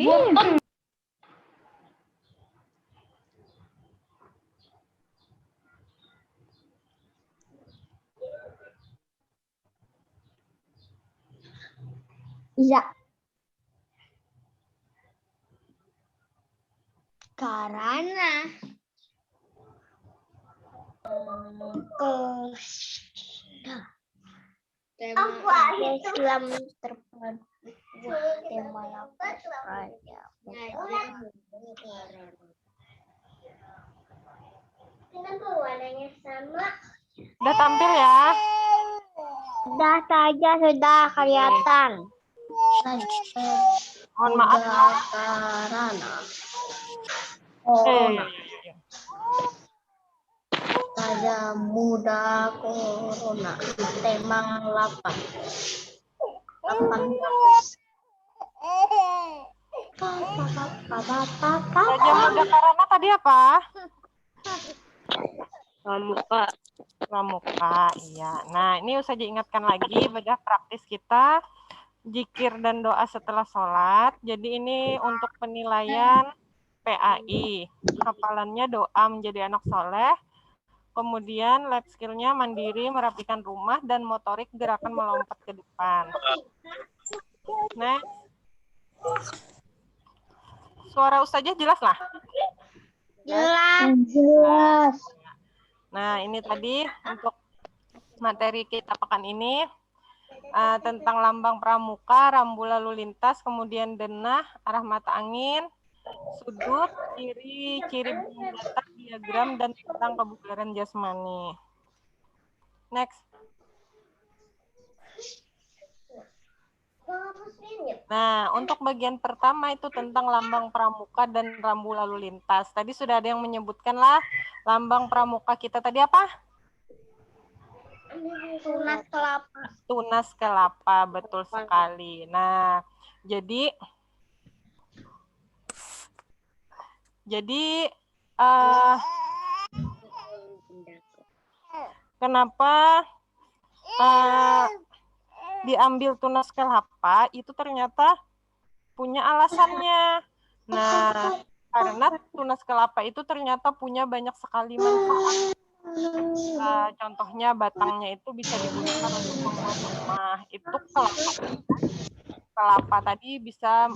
Iya. Karena tema Islam terpadu tema lapis raya. Kenapa warnanya sama? Udah tampil ya? Sudah saja sudah kelihatan. Mohon maaf. Karena corona. Pada muda corona tema 8. Raja muda karena tadi apa? Pramuka. Pramuka, iya. Nah, ini usah diingatkan lagi bedah praktis kita. Zikir dan doa setelah sholat. Jadi ini untuk penilaian PAI. Hafalannya doa menjadi anak soleh. Kemudian lab skill-nya mandiri, merapikan rumah, dan motorik gerakan melompat ke depan. Next. Suara Ustazah jelas lah? Jelas. Nah, ini tadi untuk materi kita pekan ini. Tentang lambang pramuka, rambu lalu lintas, kemudian denah, arah mata angin, sudut, ciri bumi datar, diagram, dan tentang kebugaran jasmani. Next. Nah, untuk bagian pertama itu tentang lambang pramuka dan rambu lalu lintas. Tadi sudah ada yang menyebutkan lah, lambang pramuka kita tadi apa? Tunas kelapa. Tunas kelapa, betul sekali. Nah, jadi kenapa diambil tunas kelapa itu ternyata punya alasannya. Nah, karena tunas kelapa itu ternyata punya banyak sekali manfaat. Contohnya batangnya itu bisa digunakan untuk membuat rumah. Itu kelapa tadi bisa,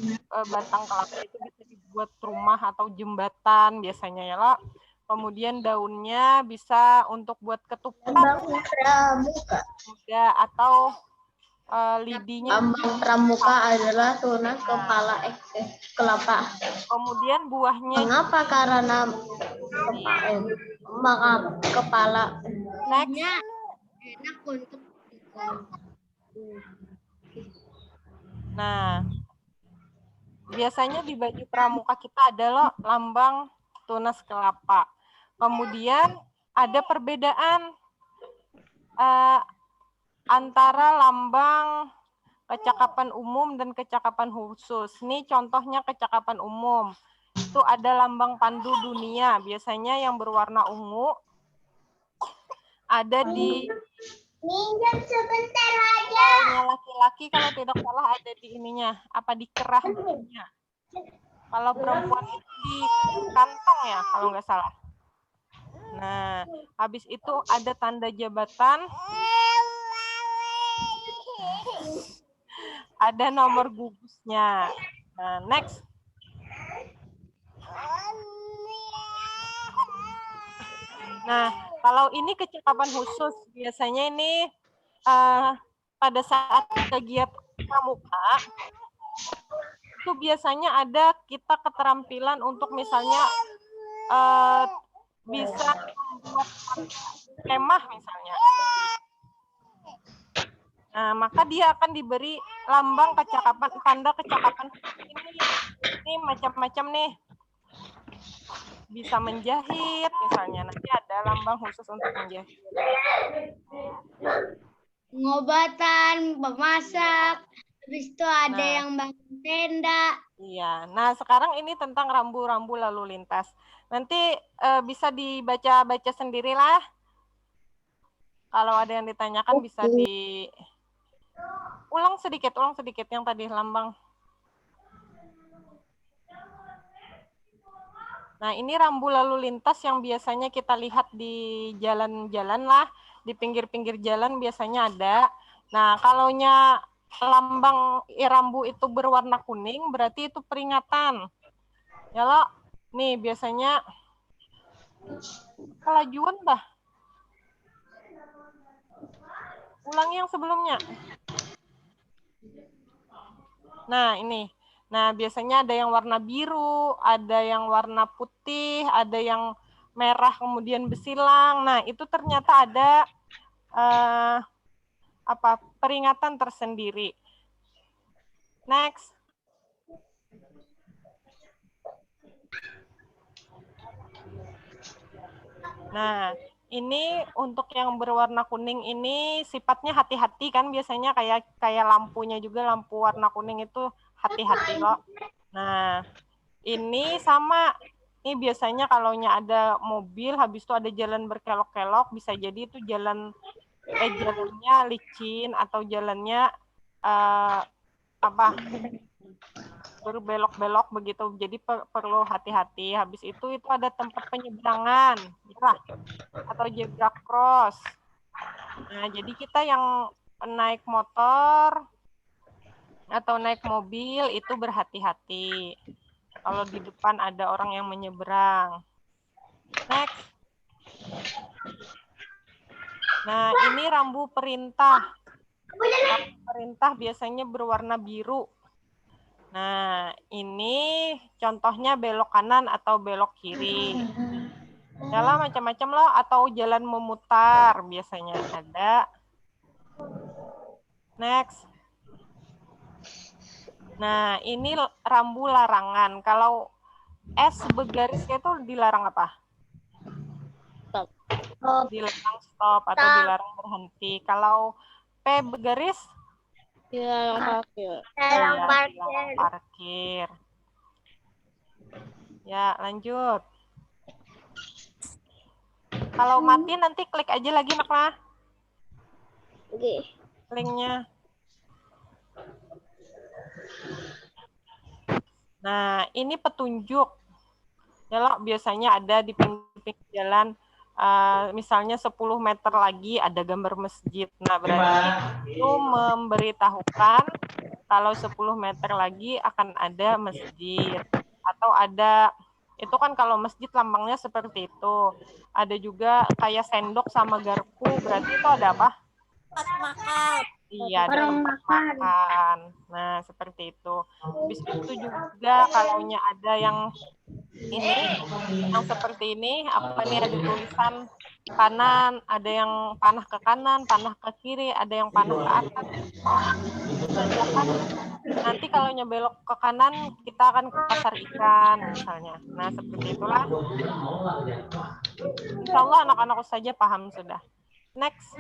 batang kelapa itu bisa dibuat rumah atau jembatan biasanya ya lo. Kemudian daunnya bisa untuk buat ketupat. Lambang pramuka. Ya, atau lidinya. Lambang pramuka adalah tunas kepala kelapa. Kemudian buahnya. Mengapa? Karena kepala. Next. Enak untuk Nah, biasanya di baju pramuka kita ada loh lambang tunas kelapa. Kemudian ada perbedaan antara lambang kecakapan umum dan kecakapan khusus. Ini contohnya kecakapan umum. Itu ada lambang pandu dunia, biasanya yang berwarna ungu. Ada di minjam sebentar aja. Laki-laki kalau tidak salah ada di ininya, apa di kerah giginya. Kalau perempuan itu di kantong ya, kalau nggak salah. Nah, habis itu ada tanda jabatan. Ada nomor gugusnya. Nah, next. Nah, kalau ini kecakapan khusus, biasanya ini pada saat kegiatan pramuka, itu biasanya ada kita keterampilan untuk misalnya bisa membuat kemah misalnya. Nah, maka dia akan diberi lambang kecakapan, tanda kecakapan ini macam-macam nih. Bisa menjahit misalnya, nanti ada lambang khusus untuk menjahit. Pengobatan, memasak, habis itu ada yang bangun tenda. Iya, nah sekarang ini tentang rambu-rambu lalu lintas. Nanti bisa dibaca-baca sendirilah. Kalau ada yang ditanyakan bisa ulang sedikit yang tadi lambang. Nah, ini rambu lalu lintas yang biasanya kita lihat di jalan-jalan lah, di pinggir-pinggir jalan biasanya ada. Nah, kalaunya lambang rambu itu berwarna kuning, berarti itu peringatan. Ya lo, nih biasanya kelajuan dah. Ulangi yang sebelumnya. Nah, ini. Nah, biasanya ada yang warna biru, ada yang warna putih, ada yang merah kemudian bersilang. Nah, itu ternyata ada peringatan tersendiri. Next. Nah, ini untuk yang berwarna kuning ini sifatnya hati-hati kan, biasanya kayak lampunya juga, lampu warna kuning itu hati-hati loh. Nah, ini sama. Ini biasanya kalaunya ada mobil, habis itu ada jalan berkelok-kelok, bisa jadi itu jalannya licin atau jalannya berbelok-belok begitu. Jadi perlu hati-hati. Habis itu ada tempat penyeberangan, ya, atau zebra cross. Nah, jadi kita yang naik motor atau naik mobil itu berhati-hati. Kalau di depan ada orang yang menyeberang. Next. Nah, ini rambu perintah. Rambu perintah biasanya berwarna biru. Nah, ini contohnya belok kanan atau belok kiri. Yalah, macam-macam loh, atau jalan memutar biasanya ada. Next. Nah, ini rambu larangan. Kalau S bergarisnya itu dilarang apa? Stop. Dilarang stop atau dilarang berhenti. Kalau P bergaris? Dilarang parkir. Dilarang parkir. Ya, lanjut. Kalau mati nanti klik aja lagi, Nakla. Oke. Linknya. Nah, ini petunjuk. Ya loh, biasanya ada di pinggir jalan, misalnya 10 meter lagi ada gambar masjid. Nah, berarti itu memberitahukan kalau 10 meter lagi akan ada masjid. Atau ada, itu kan kalau masjid lambangnya seperti itu. Ada juga kayak sendok sama garpu, berarti itu ada apa? Tempat makan. Iya, ada tempat makan. Nah, seperti itu. Habis itu juga kalaunya ada yang ini, yang seperti ini, apa nih, ada tulisan kanan, ada yang panah ke kanan, panah ke kiri, ada yang panah ke atas. Tandakan nanti kalau belok ke kanan, kita akan ke pasar ikan, misalnya. Nah, seperti itulah. Insya Allah anak-anak saja paham sudah. Next.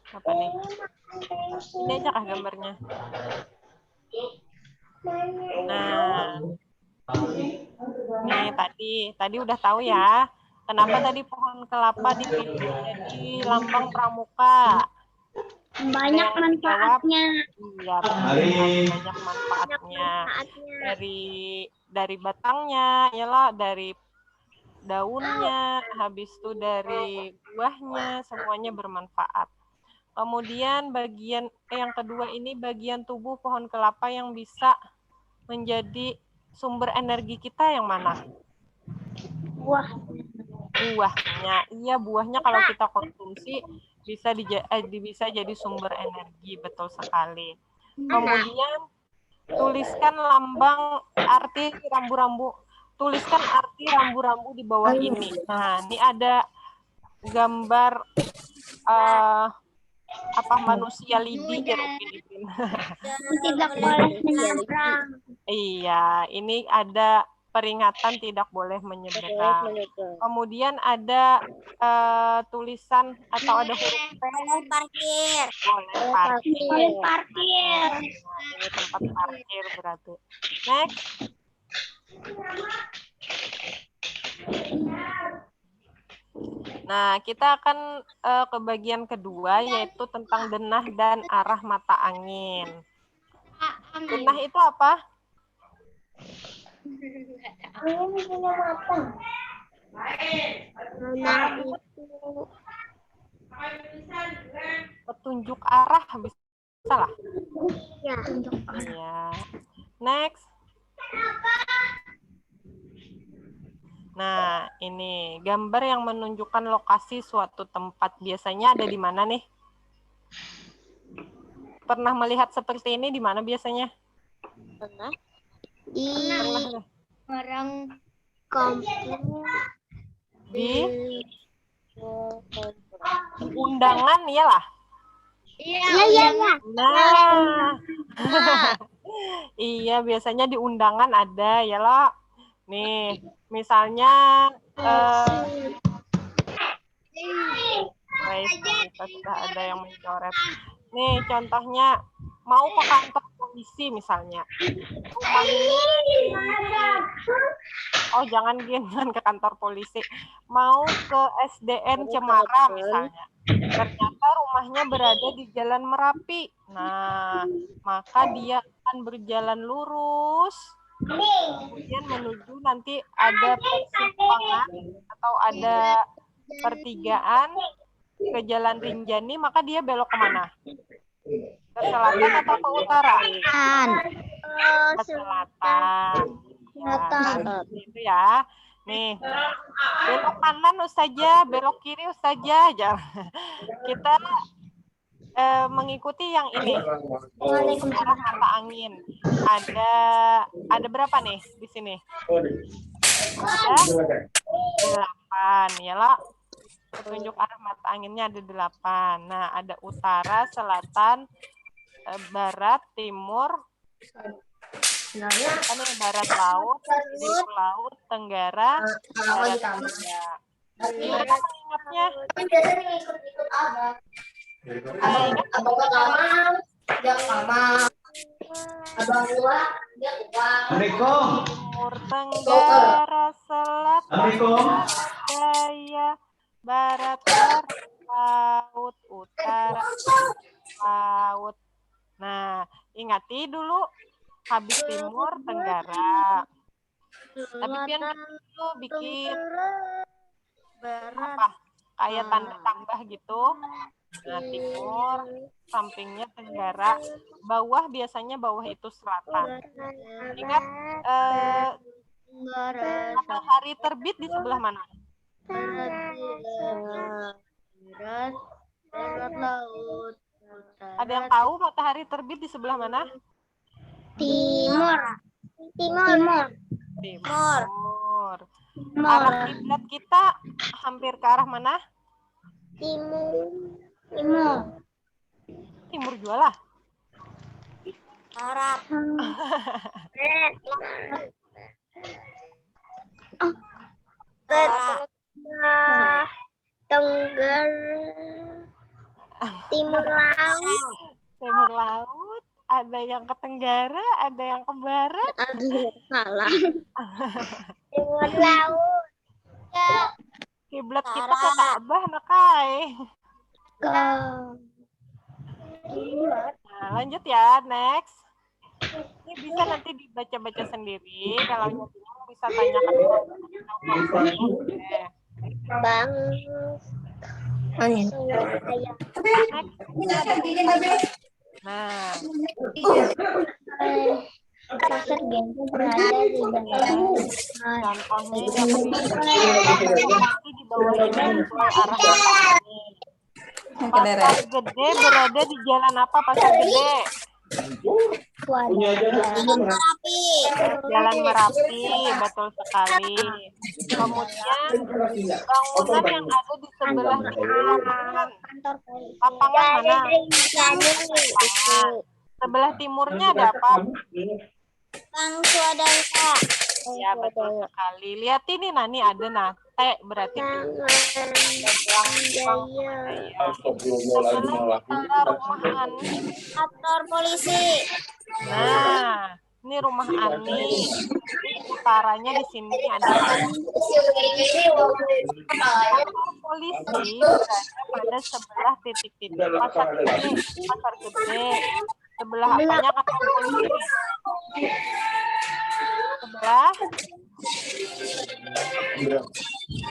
Apa nih? Ini aja kah gambarnya? Nah, nih tadi udah tahu ya. Kenapa tadi pohon kelapa dipilih jadi lambang pramuka? Banyak manfaatnya. Iya, banyak manfaatnya. Dari batangnya, yalah, dari daunnya, habis itu dari buahnya, semuanya bermanfaat. Kemudian bagian yang kedua ini bagian tubuh pohon kelapa yang bisa menjadi sumber energi kita yang mana? Buahnya. Iya, buahnya kalau kita konsumsi bisa jadi sumber energi, betul sekali. Kemudian tuliskan lambang arti rambu-rambu. Tuliskan arti rambu-rambu di bawah ini. Nah, ini ada gambar manusia lidi jeruk Filipina. Tidak boleh menyeberang. Iya, ini ada peringatan tidak boleh menyeberang. Kemudian ada tulisan atau ada huruf P. Boleh parkir. Boleh parkir. Boleh parkir. Nah, ini tempat parkir berarti. Next. Nah, kita akan ke bagian kedua, yaitu tentang denah dan arah mata angin. Denah itu apa? Angin punya mata. Denah itu Petunjuk arah, bisa lah. ya. Iya. Next. Nah, ini gambar yang menunjukkan lokasi suatu tempat. Biasanya ada di mana nih? Pernah melihat seperti ini di mana biasanya? Pernah di Pernah. orang kampung Di undangan, iyalah. Iya. Nah, iya biasanya di undangan ada ya loh. Nih, misalnya baik, kita sudah ada yang mencoret. Nih, contohnya mau ke kantor polisi misalnya. Rumah ini, oh jangan ke kantor polisi. Mau ke SDN Cemara misalnya. Ternyata rumahnya berada di Jalan Merapi. Nah, maka dia akan berjalan lurus, kemudian menuju nanti ada persimpangan atau ada pertigaan ke Jalan Rinjani, maka dia belok kemana? Ke selatan atau ke utara? Ke selatan. Ya, itu ya. Nih, belok kanan Ustazah, belok kiri Ustazah. Kita mengikuti yang ini. Arah mata angin. Ada berapa nih di sini? Ada 8, ya lah. Petunjuk arah mata anginnya ada 8. Nah, ada utara, selatan, barat, timur, barat laut, timur laut, tenggara, barat daya. Gimana mengingatnya? Timur, tenggara, selatan, daya, barat, laut, utara, laut. Nah, ingati dulu habis timur, tenggara. Tapi pian dulu bikin apa? Kayak tanda tambah gitu. Nah, timur, sampingnya tenggara, bawah biasanya bawah itu selatan. Ingat matahari terbit di sebelah mana? Barat laut. Ada yang tahu matahari terbit di sebelah mana? Timur. Arah kiblat kita hampir ke arah mana? Timur juga lah. Barat. Tenggara. Timur laut. Ada yang ke tenggara, ada yang ke barat. Aduh, salah. Timur laut. Kiblat kita ke Ka'bah nakai. Nah, lanjut ya, next. Ini bisa nanti dibaca-baca sendiri. Kalau nyatanya bisa tanyakan Bang. Nah, Pasar Genpo berada di dalam. contohnya nanti di bawah ini sesuai arah ini. Pasar Gede berada di jalan apa? Pasar Gede? Jalan Merapi, betul sekali. Kemudian bangunan yang ada di sebelah kanan, lapangan mana? Lapangan. Sebelah timurnya ada apa? Bang Swadaya. Ya, betul sekali. Lihat ini, Nani ada T berarti sebelah rumah Ani, Kantor polisi. Nah, ini rumah Ani. Utaranya di sini ada kantor polisi berada pada sebelah titik-titik pasar gede. Sebelah apanya kantor polisi?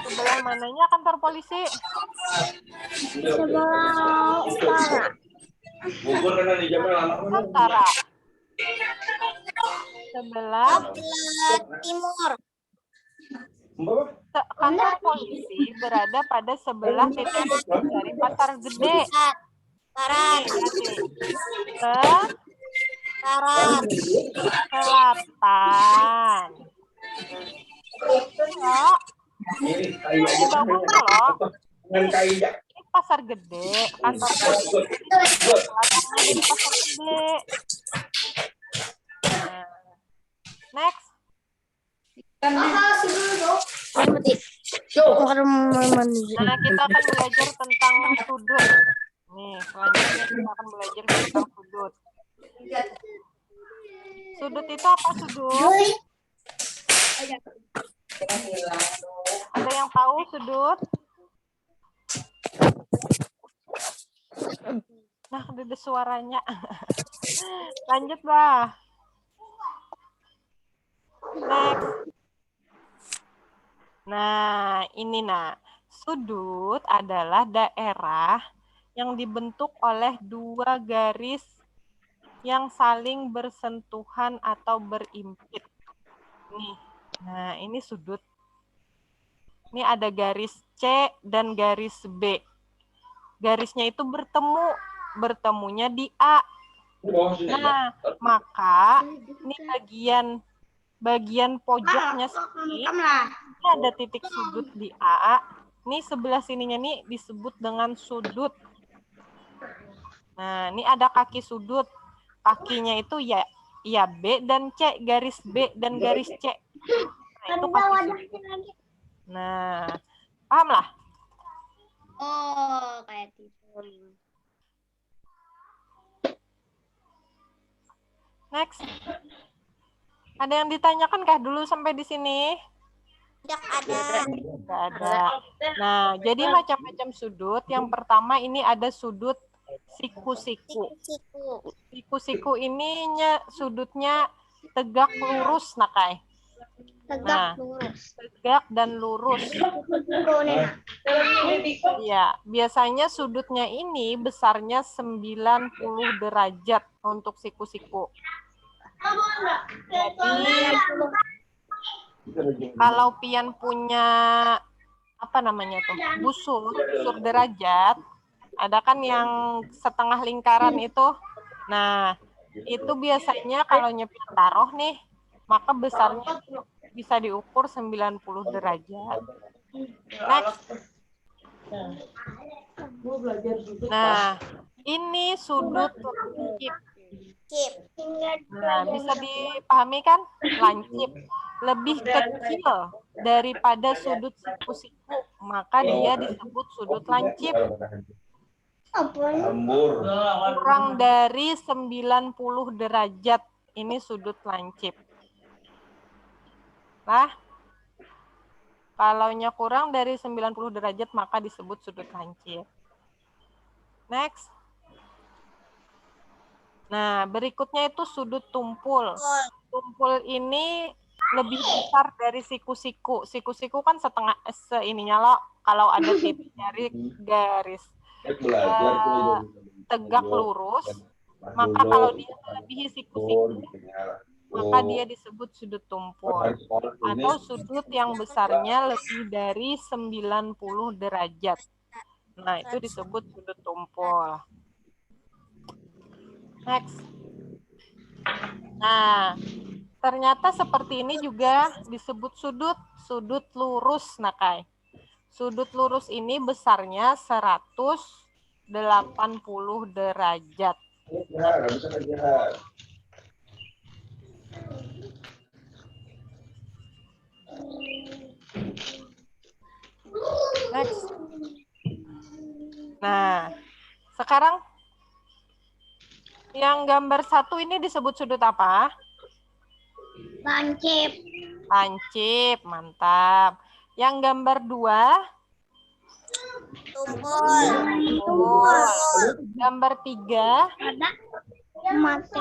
Sebelah mananya kantor polisi? Sebelah utara. Utara. Sebelah Timur. kantor polisi berada pada sebelah titik dari pasar gede. Barat. Selatan. Loh, di bawahnya loh. Ini pasar gede, kantor polisi. Selatannya dari pasar gede. Next. Nah, kita akan belajar tentang sudut. Nih, selanjutnya kita akan belajar tentang sudut. Sudut itu apa sudut? Ada yang tahu sudut? Nah, ada suaranya. Lanjut, Bah. Next. Nah, ini sudut adalah daerah yang dibentuk oleh dua garis yang saling bersentuhan atau berimpit. Nih. Nah, ini sudut. Ini ada garis C dan garis B. Garisnya itu bertemunya di A. Nah, maka ini bagian pojoknya sini, ini ada titik sudut di A. Ini sebelah sininya nih disebut dengan sudut. Nah, ini ada kaki sudut. Kakinya itu ya B dan C, garis B dan garis C. Nah, itu kaki sudut. Nah, paham lah? Oh, kayak gitu. Next. Ada yang ditanyakan kah dulu sampai di sini? Tidak ada. Tidak ada. Nah, jadi macam-macam sudut. Yang pertama ini ada sudut siku-siku. Siku-siku ininya sudutnya tegak lurus, Nakai. Tegak dan lurus. Ya, biasanya sudutnya ini besarnya 90 derajat untuk siku-siku. Jadi kalau pian punya busur derajat, ada kan yang setengah lingkaran itu. Nah, itu biasanya kalau nyepian taruh nih, maka besarnya bisa diukur 90 derajat. Next. Nah, ini sudut lancip. Nah, bisa dipahami kan? Lancip lebih kecil daripada sudut siku-siku, maka dia disebut sudut lancip. Kurang dari 90 derajat, ini sudut lancip. Nah, kalau kurang dari 90 derajat, maka disebut sudut lancip. Next. Nah, berikutnya itu sudut tumpul. Tumpul ini lebih besar dari siku-siku. Siku-siku kan setengah seininya loh. Kalau ada titik dari garis tegak lurus, maka kalau dia melebihi siku-siku, maka dia disebut sudut tumpul. Atau sudut yang besarnya lebih dari 90 derajat. Nah, itu disebut sudut tumpul. Next. Nah, ternyata seperti ini juga disebut sudut lurus, Nakai. Sudut lurus ini besarnya 180 derajat. Next. Nah, sekarang yang gambar 1 ini disebut sudut apa? Lancip. Lancip, mantap. Yang gambar 2? Tumpul. Gambar 3. Mati.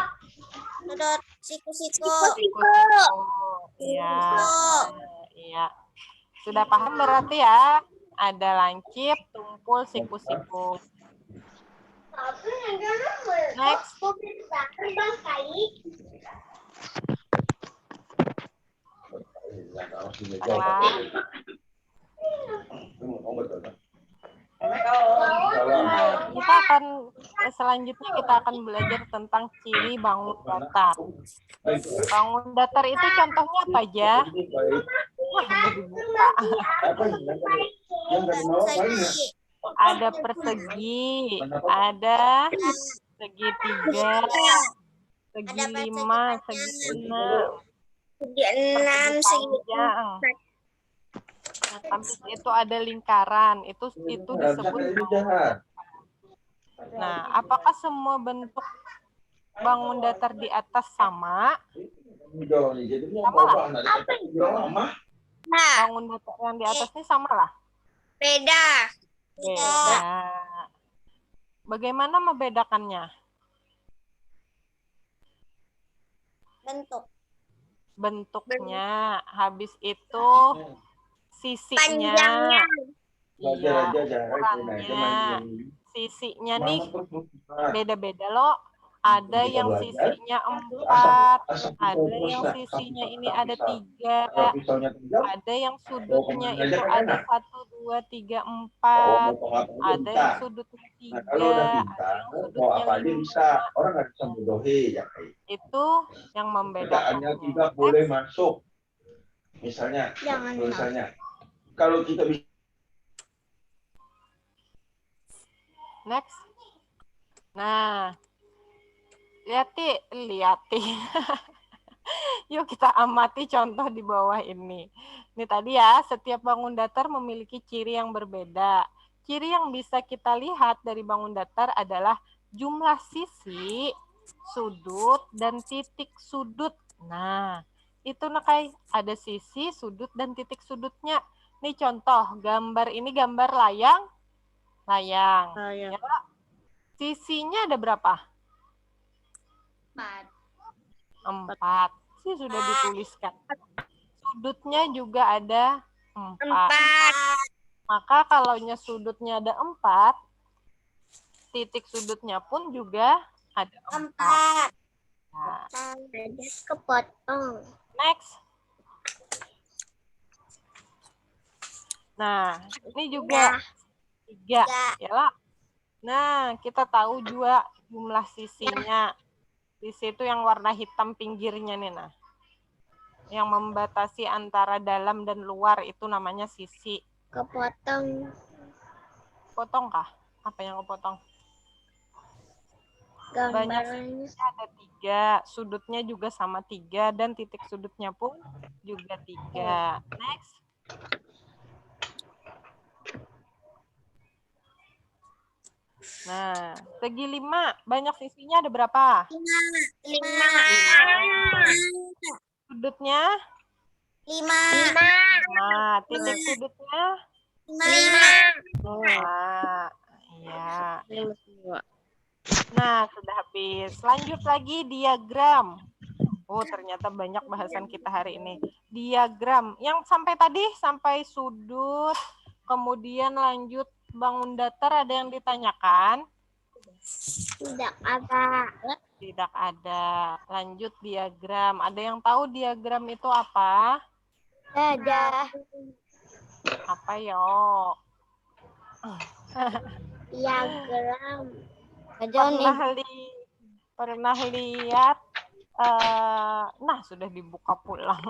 Siku-siku. Iya. Iya. Sudah paham berarti ya? Ada lancip, tumpul, siku-siku. Next. Kita akan selanjutnya kita akan belajar tentang ciri bangun datar. Bangun datar itu contohnya apa aja? Wah, udah dibuka. Ada persegi, ada segitiga, segi 5, segi 6, persegi panjang. Habis itu ada lingkaran, itu disebut bangun datar. Nah, apakah semua bentuk bangun datar di atas sama? Sama lah. Bangun datar yang di atas ini sama lah. Beda. Beda. Bagaimana membedakannya? Bentuknya, habis itu sisinya. Iya, ukurannya. Sisinya nih beda-beda loh. Ada yang sisinya 4, ada yang sisinya ini ada 3, ada yang sudutnya itu ada 1, 2, 3, 4, ada yang sudutnya 3, ada yang sudutnya 5. Itu yang membedakannya. Tidak boleh masuk. Misalnya, kalau kita bisa. Next. Nah, lihat. Yuk kita amati contoh di bawah ini. Ini tadi ya, setiap bangun datar memiliki ciri yang berbeda. Ciri yang bisa kita lihat dari bangun datar adalah jumlah sisi, sudut, dan titik sudut. Nah, itu Nakai, ada sisi, sudut, dan titik sudutnya. Ini contoh, gambar ini gambar layang. Ya, sisinya ada berapa? 4. Sih sudah dituliskan. Sudutnya juga ada 4. Maka kalau sudutnya ada 4, titik sudutnya pun juga ada 4. Nah. Kepotong. Next. Nah, ini juga 3. Ya. Nah, kita tahu juga jumlah sisinya. Sisi itu yang warna hitam pinggirnya nih, nah. Yang membatasi antara dalam dan luar itu namanya sisi. Kepotong. Potong kah? Apa yang kepotong? Banyak sisinya ada 3, sudutnya juga sama 3, dan titik sudutnya pun juga 3. Next. Nah, segi 5, banyak sisinya ada berapa? 5. Sudutnya? 5. Nah, titik sudutnya? 5. Nah, iya. Nah, sudah habis. Lanjut lagi diagram. Oh, ternyata banyak bahasan kita hari ini. Diagram. Yang sampai tadi, sampai sudut, kemudian lanjut bangun datar, ada yang ditanyakan? Tidak ada. Lanjut diagram. Ada yang tahu diagram itu apa? Ada. Apa yo? Diagram. Pernah lihat? Nah, sudah dibuka pulang.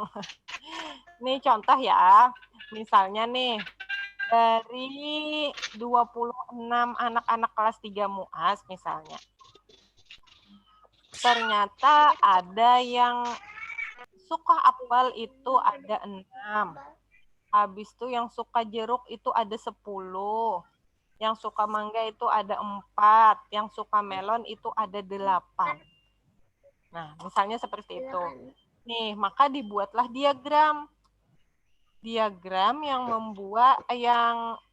Nih contoh ya. Misalnya nih, dari 26 anak-anak kelas 3 MUAS misalnya. Ternyata ada yang suka apel itu ada 6. Habis itu yang suka jeruk itu ada 10. Yang suka mangga itu ada 4. Yang suka melon itu ada 8. Nah, misalnya seperti itu. Nih, maka dibuatlah diagram. Diagram yang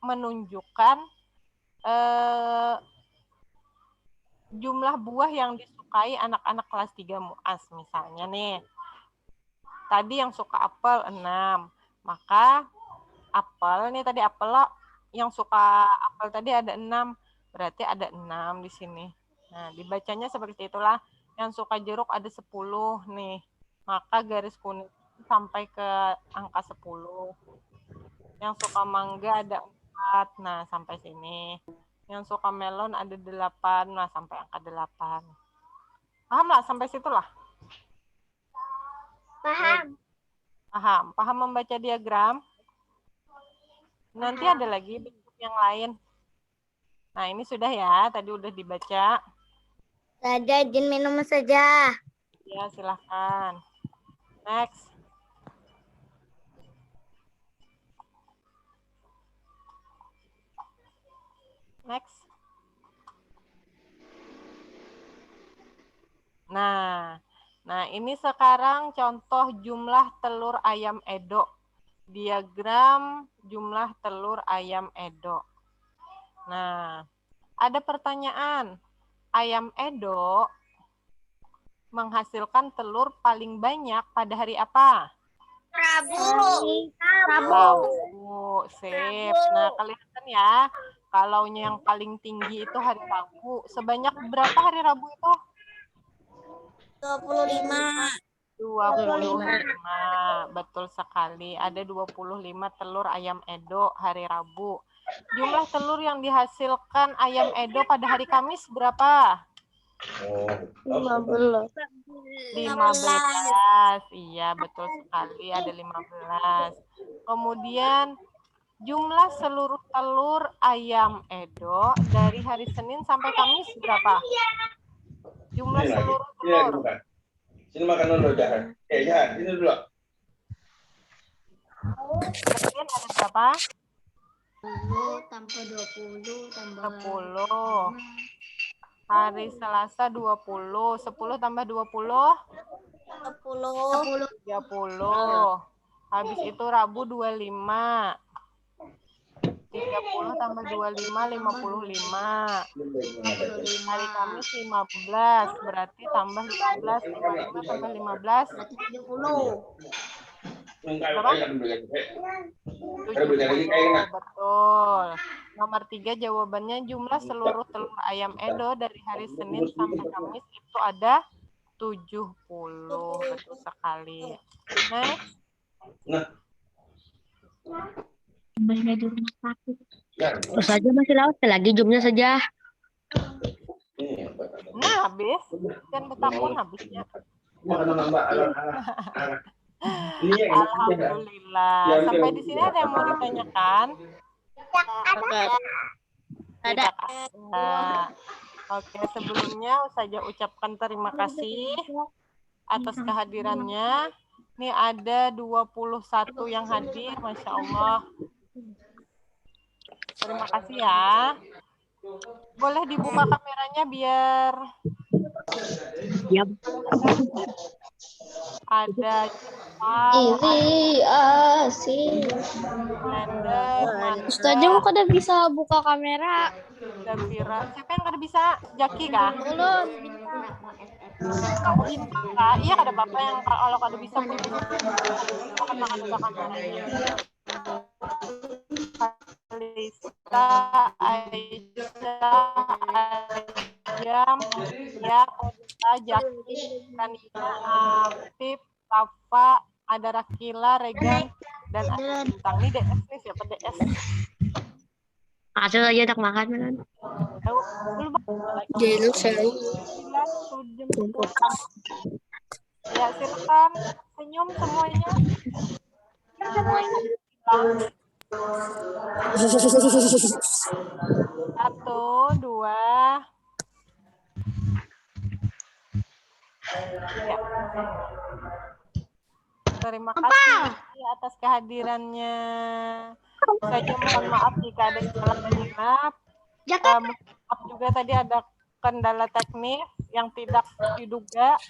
menunjukkan jumlah buah yang disukai anak-anak kelas 3 MUAS. Misalnya nih, tadi yang suka apel 6. Maka apel, nih tadi apel yang suka apel tadi ada 6. Berarti ada 6 di sini. Nah, dibacanya seperti itulah. Yang suka jeruk ada 10 nih. Maka garis kuning sampai ke angka 10. Yang suka mangga ada 4. Nah, sampai sini. Yang suka melon ada 8. Nah, sampai angka 8. Paham lah sampai situlah? Paham. Paham. Paham membaca diagram? Nanti ada lagi bentuk yang lain. Nah, ini sudah ya. Tadi udah dibaca. Saja izin minum saja. Ya, silahkan. Next. Next. Nah, ini sekarang contoh jumlah telur ayam Edo. Diagram jumlah telur ayam Edo. Nah, ada pertanyaan. Ayam Edo menghasilkan telur paling banyak pada hari apa? Rabu. Rabu. Sip. Nah, kelihatan ya. Kalau yang paling tinggi itu hari Rabu. Sebanyak berapa hari Rabu itu? 25. 25. Betul sekali. Ada 25 telur ayam Edo hari Rabu. Jumlah telur yang dihasilkan ayam Edo pada hari Kamis berapa? 15. 15. Iya, betul sekali. Ada 15. Kemudian jumlah seluruh telur ayam Edo dari hari Senin sampai Kamis berapa? Jumlah seluruh telur. Sini makan dulu, Jahan. Jahan, sini dulu. Kemudian ada berapa? 10 tambah 20 tambah 10. Hari Selasa 20. 10 tambah 20? 10. 30. Habis itu Rabu 25. 30 tambah 25, 55. Hari Kamis 15. Berarti tambah 15. 55 tambah 15. 70. Berapa? 70. Betul. Nomor 3 jawabannya jumlah seluruh telur ayam Edo dari hari Senin sampai Kamis itu ada 70. Betul sekali. Next. Kembali di rumah sakit. Terus saja masih lewat lagi jumnya saja. Nah, habis. Dan betapun habisnya. Alhamdulillah. Sampai di sini ada yang mau ditanyakan? Ada. Oke, sebelumnya saya ucapkan terima kasih atas kehadirannya. Ini ada 21 yang hadir, Masya Allah. Terima kasih ya. Boleh dibuka kameranya biar Ya. ada Jepang, Ini asik. Blender, Ustaznya kok kada bisa buka kamera? Davira. Siapa yang kada bisa? Jaki kah? Belum. Iya, ada bapak yang kalau kada bisa akan buka kameranya. Kalista, Aisyah, Ayam, ya, Kodita, Jaki, Kanina, Afif, Kafa, ada Rakila, Regan, dan ada Bintang. Ini DS nih, siapa DS? Asal aja tak makan kan. Jeluk saya. Ya, silakan senyum semuanya. Satu, dua. Ya. Terima kasih atas kehadirannya. Saya mohon maaf jika ada salah menginap. Maaf juga tadi ada kendala teknis yang tidak diduga.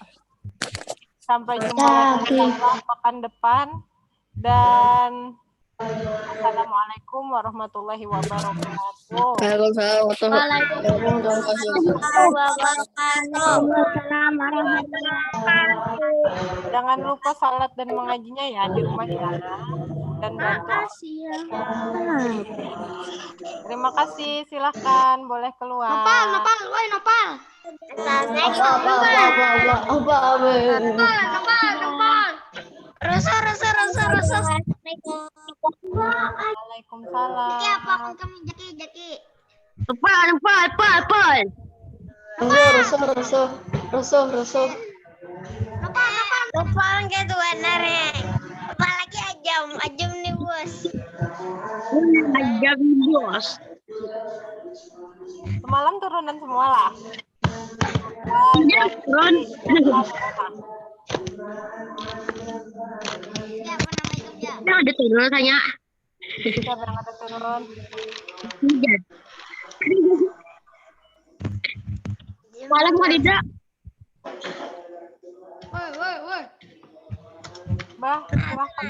Sampai jumpa lagi pekan depan. Dan Assalamualaikum warahmatullahi wabarakatuh. Waalaikumsalam warahmatullahi wabarakatuh. Jangan lupa salat dan mengajinya ya di rumah ya. Dan bantu. Terima kasih. Silahkan boleh keluar. Waalaikumsalam. Rusuh. Lupa enggak tuh warnanya. Apalagi ajam nih bos. Ajam bos. Semalam turunan semua lah. Iya, Ron. Nah, ada turun tanya. Kita berangkat turun. Hujan. Malam Khadijah. Bah, silahkan.